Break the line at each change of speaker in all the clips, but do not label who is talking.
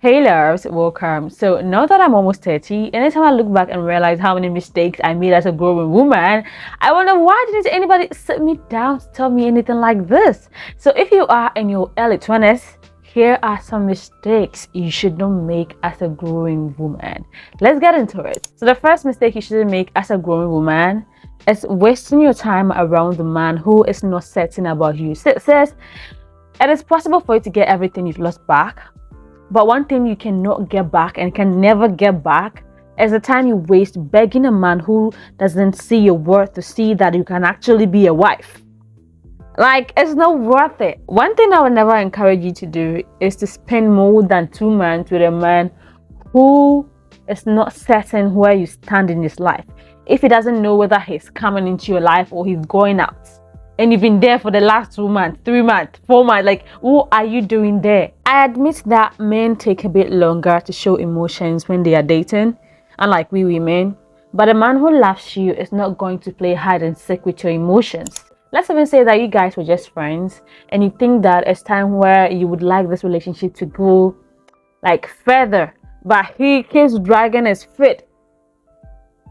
Hey loves, welcome. So now that I'm almost 30, anytime I look back and realize how many mistakes I made as a growing woman, I wonder why didn't anybody sit me down to tell me anything like this? So if you are in your early 20s, here are some mistakes you should not make as a growing woman. Let's get into it. So the first mistake you shouldn't make as a growing woman is wasting your time around the man who is not certain about you. So it says it is possible for you to get everything you've lost back, but one thing you cannot get back and can never get back is the time you waste begging a man who doesn't see your worth to see that you can actually be a wife. Like, it's not worth it. One thing I would never encourage you to do is to spend more than 2 months with a man who is not certain where you stand in his life. If he doesn't know whether he's coming into your life or he's going out, and you've been there for the last 2 months, 3 months, 4 months, like, what are you doing there? I admit that men take a bit longer to show emotions when they are dating, unlike we women. But a man who loves you is not going to play hide and seek with your emotions. Let's even say that you guys were just friends and you think that it's time where you would like this relationship to go like further, but he keeps dragging his feet.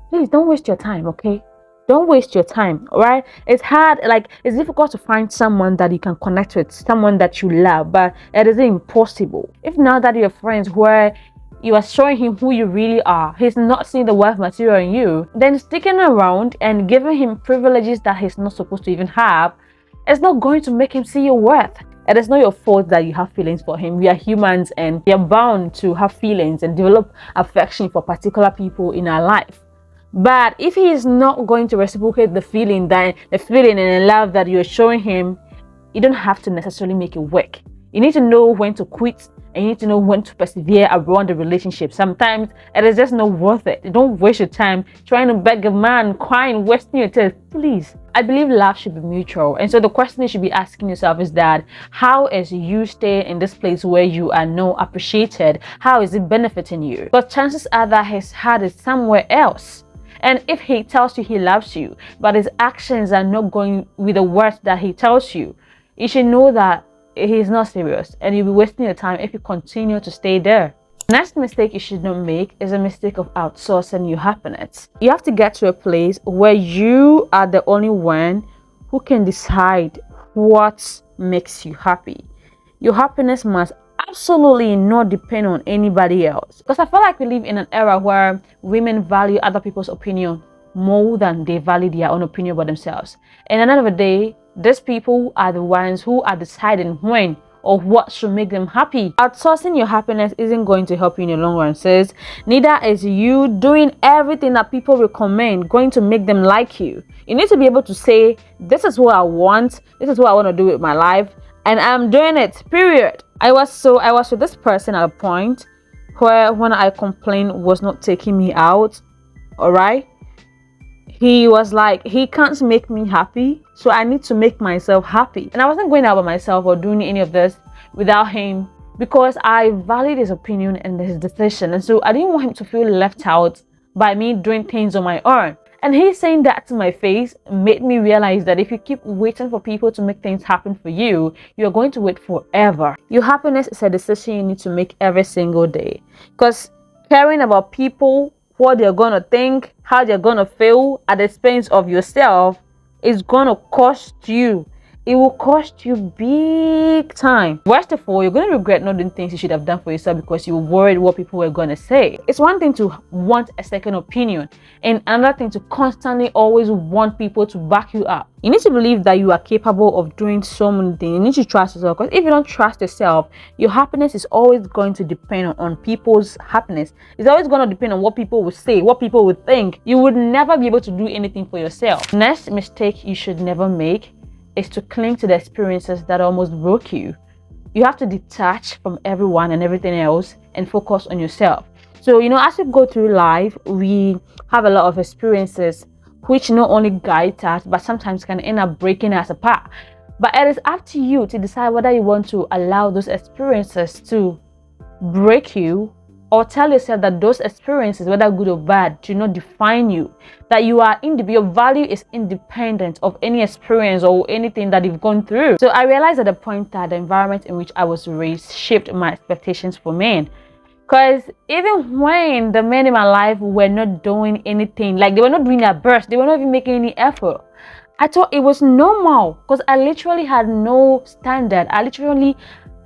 Please don't waste your time, okay? Don't waste your time, all right? It's hard, like, it's difficult to find someone that you can connect with, someone that you love, but it isn't impossible. If now that you're friends where you are showing him who you really are, he's not seeing the worth material in you, then sticking around and giving him privileges that he's not supposed to even have, it's not going to make him see your worth. It is not your fault that you have feelings for him. We are humans and we are bound to have feelings and develop affection for particular people in our life. But if he is not going to reciprocate the feeling and the love that you're showing him, you don't have to necessarily make it work. You need to know when to quit and you need to know when to persevere around the relationship. Sometimes it is just not worth it. Don't waste your time trying to beg a man, crying, wasting your tears. Please. I believe love should be mutual. And so the question you should be asking yourself is that, how is you staying in this place where you are not appreciated? How is it benefiting you? But chances are that his heart is somewhere else. And if he tells you he loves you, but his actions are not going with the words that he tells you, you should know that he's not serious and you'll be wasting your time if you continue to stay there. Next mistake you should not make is a mistake of outsourcing your happiness. You have to get to a place where you are the only one who can decide what makes you happy. Your happiness must absolutely not depend on anybody else, because I feel like we live in an era where women value other people's opinion more than they value their own opinion about themselves. And at the end of the day, these people are the ones who are deciding when or what should make them happy. Outsourcing your happiness isn't going to help you in the long run, sis. Neither is you doing everything that people recommend going to make them like you. You need to be able to say, this is what I want, this is what I want to do with my life, and I'm doing it, period. I was with this person at a point where when I complained was not taking me out, all right? He was like, he can't make me happy, so I need to make myself happy. And I wasn't going out by myself or doing any of this without him, because I valued his opinion and his decision. And so I didn't want him to feel left out by me doing things on my own. And he saying that to my face made me realize that if you keep waiting for people to make things happen for you, you're going to wait forever. Your happiness is a decision you need to make every single day. Because caring about people, what they're going to think, how they're going to feel at the expense of yourself is going to cost you. It will cost you big time. Worst of all, you're going to regret not doing things you should have done for yourself because you were worried what people were going to say. It's one thing to want a second opinion and another thing to constantly always want people to back you up. You need to believe that you are capable of doing so many things. You need to trust yourself, because if you don't trust yourself, your happiness is always going to depend on people's happiness. It's always going to depend on what people will say, what people will think. You would never be able to do anything for yourself. Next mistake you should never make is to cling to the experiences that almost broke you. You have to detach from everyone and everything else and focus on yourself. So, as we go through life, we have a lot of experiences which not only guide us, but sometimes can end up breaking us apart. But it is up to you to decide whether you want to allow those experiences to break you, or tell yourself that those experiences, whether good or bad, do not define you. That your value is independent of any experience or anything that you've gone through. So I realized at the point that the environment in which I was raised shaped my expectations for men. Because even when the men in my life were not doing anything, like they were not doing their best, they were not even making any effort, I thought it was normal because I literally had no standard. I literally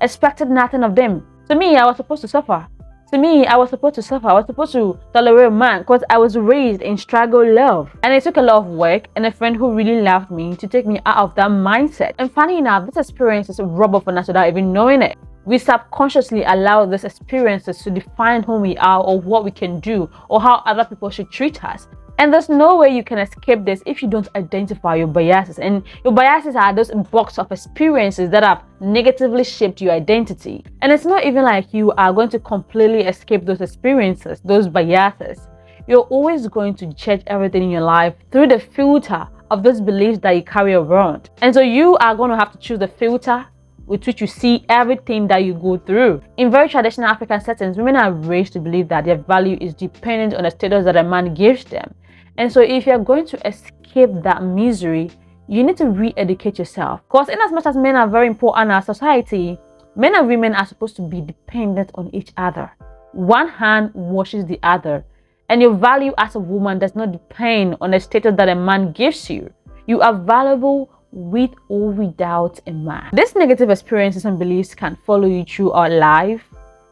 expected nothing of them. To me, I was supposed to suffer. To me, I was supposed to suffer. I was supposed to tolerate a man because I was raised in struggle love. And it took a lot of work and a friend who really loved me to take me out of that mindset. And funny enough, this experience is rub off on us without even knowing it. We subconsciously allow these experiences to define who we are or what we can do or how other people should treat us. And there's no way you can escape this if you don't identify your biases. And your biases are those box of experiences that have negatively shaped your identity. And it's not even like you are going to completely escape those experiences, those biases. You're always going to judge everything in your life through the filter of those beliefs that you carry around. And so you are going to have to choose the filter with which you see everything that you go through. In very traditional African settings, women are raised to believe that their value is dependent on the status that a man gives them. And so if you're going to escape that misery, you need to re-educate yourself. Because in as much as men are very important in our society, men and women are supposed to be dependent on each other. One hand washes the other. And your value as a woman does not depend on the status that a man gives you. You are valuable with or without a man. These negative experiences and beliefs can follow you throughout life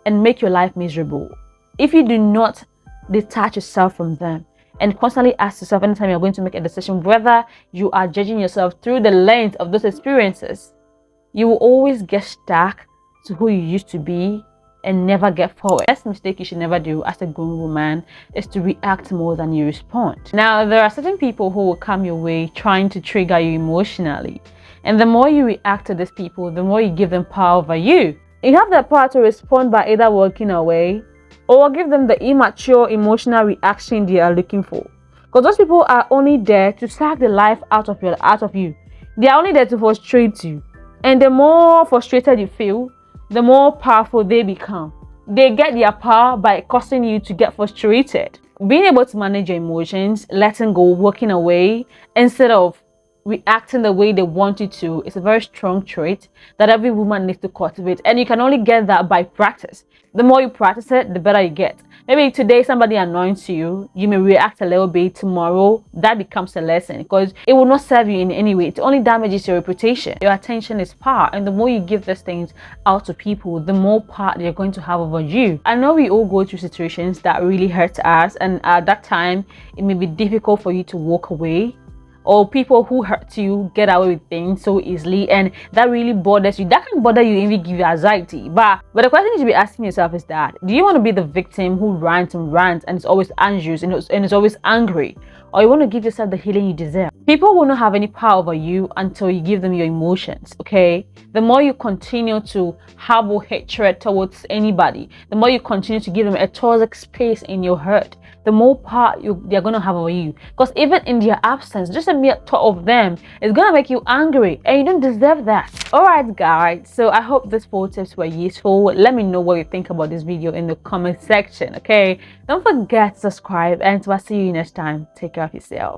and make your life miserable if you do not detach yourself from them and constantly ask yourself anytime you're going to make a decision whether you are judging yourself through the lens of those experiences. You will always get stuck to who you used to be and never get forward. The best mistake you should never do as a grown woman is to react more than you respond. Now, there are certain people who will come your way trying to trigger you emotionally. And the more you react to these people, the more you give them power over you. You have the power to respond by either walking away or give them the immature emotional reaction they are looking for. Because those people are only there to suck the life out of you. They are only there to frustrate you. And the more frustrated you feel, the more powerful they become. They get their power by causing you to get frustrated. Being able to manage your emotions, letting go, walking away, instead of reacting the way they want you to, is a very strong trait that every woman needs to cultivate. And you can only get that by practice. The more you practice it, the better you get. Maybe today somebody annoys you, you may react a little bit. Tomorrow, that becomes a lesson because it will not serve you in any way. It only damages your reputation. Your attention is power, and the more you give these things out to people, the more power they're going to have over you. I know we all go through situations that really hurt us, and at that time, it may be difficult for you to walk away. Or people who hurt you get away with things so easily, and that really bothers you. That can bother you, even give you anxiety. But the question you should be asking yourself is that, do you want to be the victim who rants and is always anxious and is always angry? Or you want to give yourself the healing you deserve? People will not have any power over you until you give them your emotions, okay? The more you continue to harbor hatred towards anybody, the more you continue to give them a toxic space in your heart, the more power they're going to have over you. Because even in their absence, just a mere thought of them is going to make you angry, and you don't deserve that. Alright guys, so I hope these 4 tips were useful. Let me know what you think about this video in the comment section, okay? Don't forget to subscribe, and I'll see you next time. Take care of yourself.